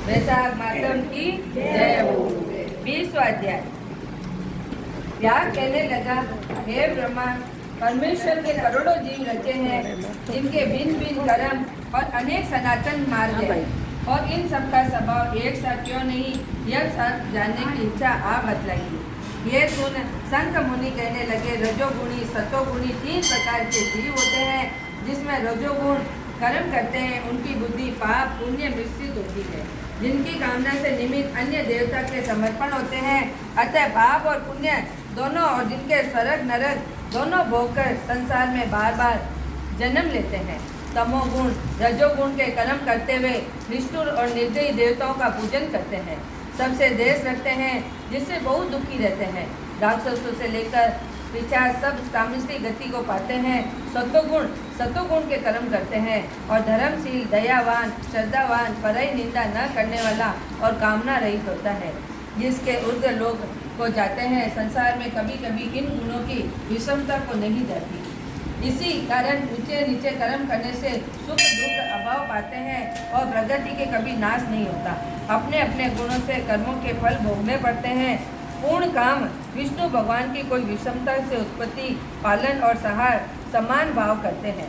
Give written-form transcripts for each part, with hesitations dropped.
वैशाख मातम की जय हो। 20वां अध्याय। व्यास कहने लगा, हे ब्रह्मा, परमेश्वर के करोड़ों जीव रचे हैं, जिनके भिन्न भिन्न कर्म और अनेक सनातन मार्ग हैं, और इन सब का स्वभाव एक सा क्यों नहीं, यह सब जानने की इच्छा आप बतलाइए। ये सुन संत मुनि कहने लगे, रजोगुणी सतोगुणी 3 प्रकार के जीव होते हैं, जिसमें रजोगुण कर्म करते हैं, उनकी बुद्धि पाप पुण्य मिश्रित होती है, जिनकी कामना से निमित्त अन्य देवता के समर्पण होते हैं, अतः पाप और पुण्य दोनों, और जिनके स्वर्ग नरक दोनों भोगकर संसार में बार बार जन्म लेते हैं। तमोगुण रजोगुण के कर्म करते हुए निष्ठुर और निर्दयी देवताओं का पूजन करते हैं, सबसे द्वेष रखते हैं, जिससे बहुत दुखी रहते हैं, राक्षसों से लेकर पिछाड़ सब कामिष्ठी गति को पाते हैं। सतोगुण के कर्म करते हैं, और धर्मशील दयावान श्रद्धावान पराई निंदा न करने वाला और कामना रहित होता है, जिसके ऊर्ध्व लोक को जाते हैं। संसार में कभी कभी इन गुणों की विषमता को नहीं जाती, इसी कारण ऊंचे नीचे कर्म करने से सुख दुख अभाव पाते हैं, और प्रगति के कभी नाश नहीं होता। अपने अपने गुणों से कर्मों के फल भोगने पड़ते हैं। पूर्ण काम विष्णु भगवान की कोई विषमता से उत्पत्ति पालन और सहार समान भाव करते हैं।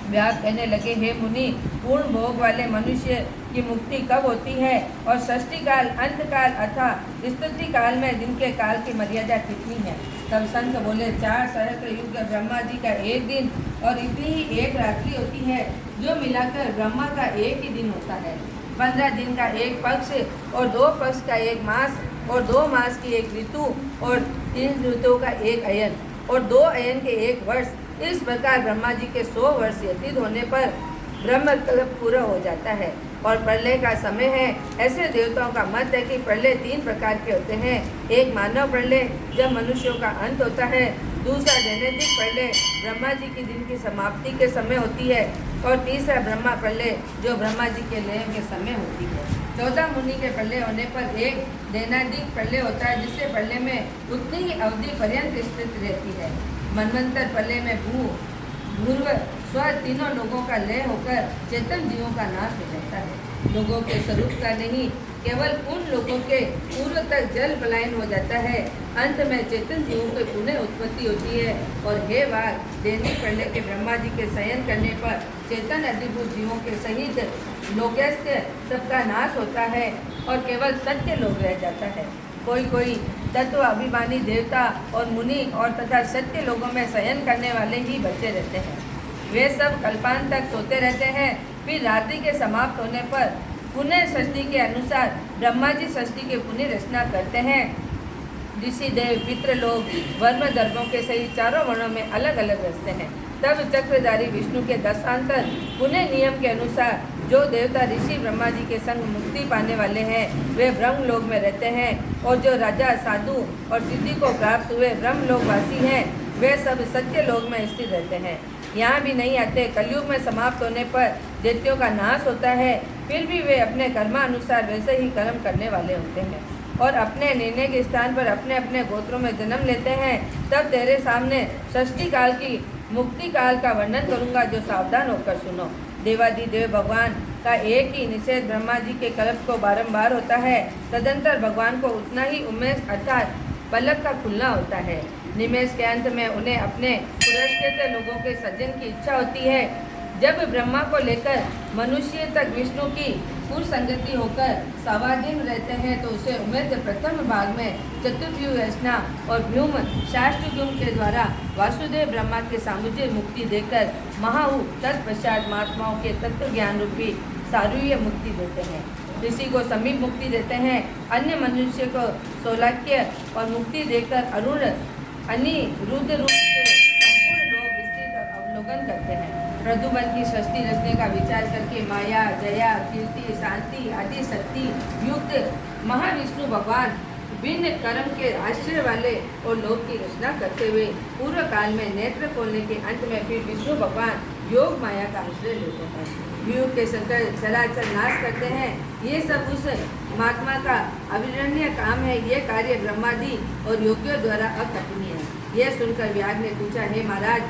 व्यास कहने लगे, हे मुनि, पूर्ण भोग वाले मनुष्य की मुक्ति कब होती है, और सृष्टि काल अंत काल अथा स्थिति काल में जिनके काल की मर्यादा कितनी है। तब संत बोले, 4 सहस्त्र युग ब्रह्मा जी का एक दिन और इतनी ही एक रात्रि होती है, जो मिलाकर ब्रह्मा का एक ही दिन होता है। 15 दिन का एक पक्ष और 2 पक्ष का एक मास और 2 मास की एक ऋतु और 3 ऋतुओं का एक अयन और 2 अयन के एक वर्ष। इस प्रकार ब्रह्मा जी के 100 वर्ष व्यतीत होने पर ब्रह्मकल्प पूरा हो जाता है और प्रलय का समय है। ऐसे देवताओं का मत है कि प्रलय 3 प्रकार के होते हैं। एक मानव प्रलय, जब मनुष्यों का अंत होता है। दूसरा दैनिक प्रलय, ब्रह्मा जी की दिन की समाप्ति के समय होती है। और तीसरा ब्रह्मा प्रलय, जो ब्रह्मा जी के लय के समय होती है। 14 मुनि के प्रलय होने पर एक दैनिक प्रलय होता है, जिससे प्रलय में उतनी ही अवधि पर्यंत स्थित रहती है। मनवंतर प्रलय में भूर्व स्व तीनों लोगों का लय होकर चेतन जीवों का नाश हो जाता है। लोगों के स्वरूप का नहीं, केवल उन लोगों के पूर्व तक जल पलायन हो जाता है। अंत में चेतन जीवों की पुनः उत्पत्ति होती है। और हे वाघ, दैनिक प्रलय के ब्रह्मा जी के शयन करने पर चेतन अधिभूत जीवों के सहित लोकस्य सबका नाश होता है और केवल सत्य लोक रह जाता है। कोई तत्व अभिमानी देवता और मुनि और तथा सत्य लोगों में शयन करने वाले ही बचे रहते हैं। वे सब कल्पांत तक सोते रहते हैं। फिर रात्रि के समाप्त होने पर पुनः सृष्टि के अनुसार ब्रह्मा जी सृष्टि के पुनः रचना करते हैं। ऋषि देव पितृलोक वर्म दर्भों के सहित 4 वर्णों में अलग अलग रचते हैं। तब चक्रधारी विष्णु के दशांतर पुनः नियम के अनुसार जो देवता ऋषि ब्रह्मा जी के संग मुक्ति पाने वाले हैं, वे ब्रह्मलोक में रहते हैं। और जो राजा साधु और सिद्धि को प्राप्त हुए ब्रह्मलोकवासी हैं, वे सब सत्य लोक में स्थित रहते हैं, यहाँ भी नहीं आते। कलयुग में समाप्त होने पर दैत्यों का नाश होता है, फिर भी वे अपने कर्मानुसार वैसे ही कर्म करने वाले होते हैं और अपने निर्णय के स्थान पर अपने अपने गोत्रों में जन्म लेते हैं। तब तेरे सामने सृष्टि काल की मुक्ति काल का वर्णन करूंगा, जो सावधान होकर सुनो। देवादिदेव भगवान का एक ही निषेध ब्रह्मा जी के कल्प को बारंबार होता है। तदंतर भगवान को उतना ही उमेश अर्थात पलक का खुलना होता है। निमेश के अंत में उन्हें अपने पुरस्कृत लोगों के सज्जन की इच्छा होती है। जब ब्रह्मा को लेकर मनुष्य तक विष्णु की पूर्व संगति होकर सावाधीन रहते हैं, तो उसे उमेद प्रथम भाग में चतुर्व्यूह रचना और व्यूम शास्त्रव्यूम के द्वारा वासुदेव ब्रह्मा के सामुद्य मुक्ति देकर महाहु तत्पश्चात महात्माओं के तत्व ज्ञान रूपी सारूह्य मुक्ति देते हैं। ऋषि को समीप मुक्ति देते हैं। अन्य मनुष्य को सौलाक्य और मुक्ति देकर अरुण अनिरुद्ध रूप से संपूर्ण लोक स्थित अवलोकन करते हैं। प्रदुमन की सृष्टि रचने का विचार करके माया जया कीर्ति शांति आदि शक्ति युक्त महाविष्णु भगवान भिन्न कर्म के आश्रय वाले और लोक की रचना करते हुए पूर्व काल में नेत्र खोलने के अंत में फिर विष्णु भगवान योग माया का आश्रय लेते हैं। व्यूह के संकर चराचर नाश करते हैं। ये सब उस महात्मा का अविरण्य काम है। ये कार्य ब्रह्मादि और योगियों द्वारा अकल्पनीय है। यह सुनकर व्यास ने पूछा, हे महाराज,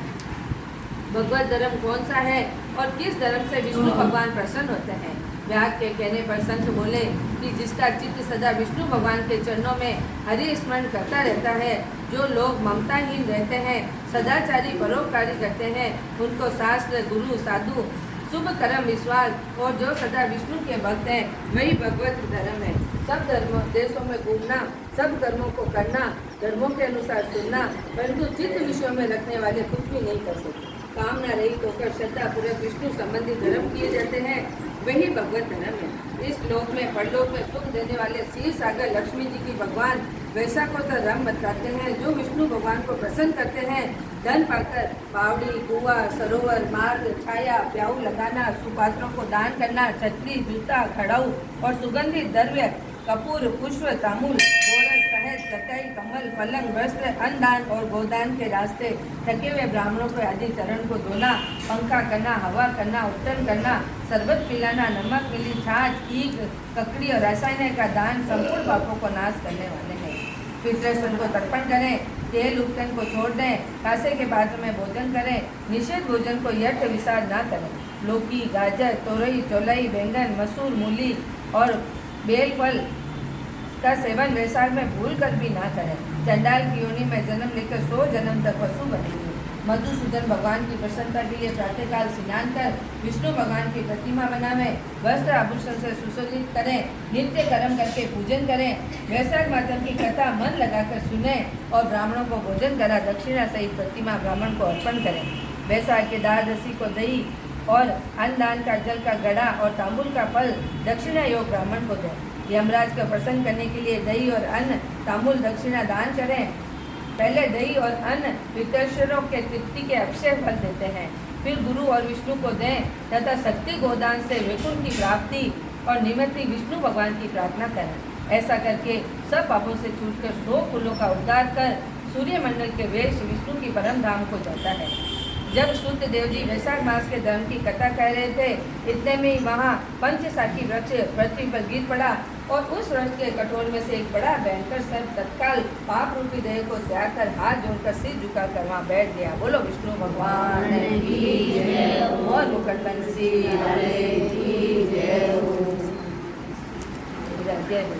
भगवत धर्म कौन सा है और किस धर्म से विष्णु भगवान प्रसन्न होते हैं? व्यास के कहने पर संत बोले कि जिसका चित्त सदा विष्णु भगवान के चरणों में हरि स्मरण करता रहता है, जो लोग ममताहीन रहते हैं, सदाचारी परोपकारी करते हैं, उनको शास्त्र, गुरु, साधु, शुभ कर्म, विश्वास और जो सदा विष्णु के भक्त हैं, वही भगवत धर्म है। सब धर्मों देशों में घूमना, सब धर्मों को करना, धर्मों के अनुसार सुनना, परंतु चित्त विषयों में रखने वाले कुछ भी नहीं कर सकते। कामना रहित होकर श्रद्धा पूर्वक विष्णु संबंधी धर्म किए जाते हैं, वही भगवत धर्म है। इस लोक में परलोक में सुख देने वाले क्षीर सागर लक्ष्मी जी की भगवान वैसा को तो रंग बताते हैं, जो विष्णु भगवान को प्रसन्न करते हैं। धन पाकर बावड़ी, कुआ, सरोवर, मार्ग, छाया, प्याऊ लगाना, सुपात्रों को दान करना, छतरी, जूता, खड़ाऊ और सुगंधित द्रव्य, कपूर, पुष्प, तामूल, गोरस, शहद, चटाई, कमल, पलंग, वस्त्र, अन्नदान और गोदान के रास्ते, थके हुए ब्राह्मणों को आदि चरण को धोना, पंखा करना, हवा करना, उपटन करना, शरबत पिलाना, नमक मिली छाछ, ईख, ककड़ी और रसायन का दान संपूर्ण पापों को नाश करने वाले हैं। पितृ को तर्पण करें, तेल उपटन को छोड़ दें, कासे के पात्र में भोजन करें, निषेध भोजन को यथ विसार न करें। लौकी, गाजर, तोरई, चौलाई, बैंगन, मसूर, मूली और बेल फल का सेवन वैसाख में भूल कर भी ना करें। चंडाल की योनि में जन्म लेकर 100 जन्म तक पशु बनेंगे। मधुसूदन भगवान की प्रसन्नता के लिए प्रातःकाल स्नान कर विष्णु भगवान की प्रतिमा बनावें, वस्त्र आभूषण से सुसज्जित करें, नित्य कर्म करके पूजन करें, वैशाख माता की कथा मन लगाकर सुने और ब्राह्मणों को भोजन करा दक्षिणा सहित प्रतिमा ब्राह्मण को अर्पण करें। वैशाख के द्वादशी को दही और अन्नदान का जल का गड़ा और तांबुल का फल दक्षिणा योग ब्राह्मण को दें। यमराज को प्रसन्न करने के लिए दही और अन्न, तांबुल दक्षिणा दान करें। पहले दही और अन्न पितृश्वरों के तृप्ति के अक्षय फल देते हैं, फिर गुरु और विष्णु को दें तथा शक्ति गोदान से वैकुंठ की प्राप्ति और निमित्त विष्णु भगवान की प्रार्थना करें। ऐसा करके सब पापों से छूटकर 100 फूलों का उद्धार कर सूर्यमंडल के वेश विष्णु की परम धाम को जाता है। जब सूत देव जी वैशाख मास के धर्म की कथा कह रहे थे, इतने में ही वहाँ पंचसाखी वृक्ष पृथ्वी पर गिर पड़ा और उस वृक्ष के कटोल में से एक बड़ा भयंकर सर्प तत्काल पाप रूपी देह को त्याग कर हाथ जोड़कर सिर झुकाकर वहाँ बैठ गया। बोलो विष्णु भगवान की जय। और मुकुट बंसी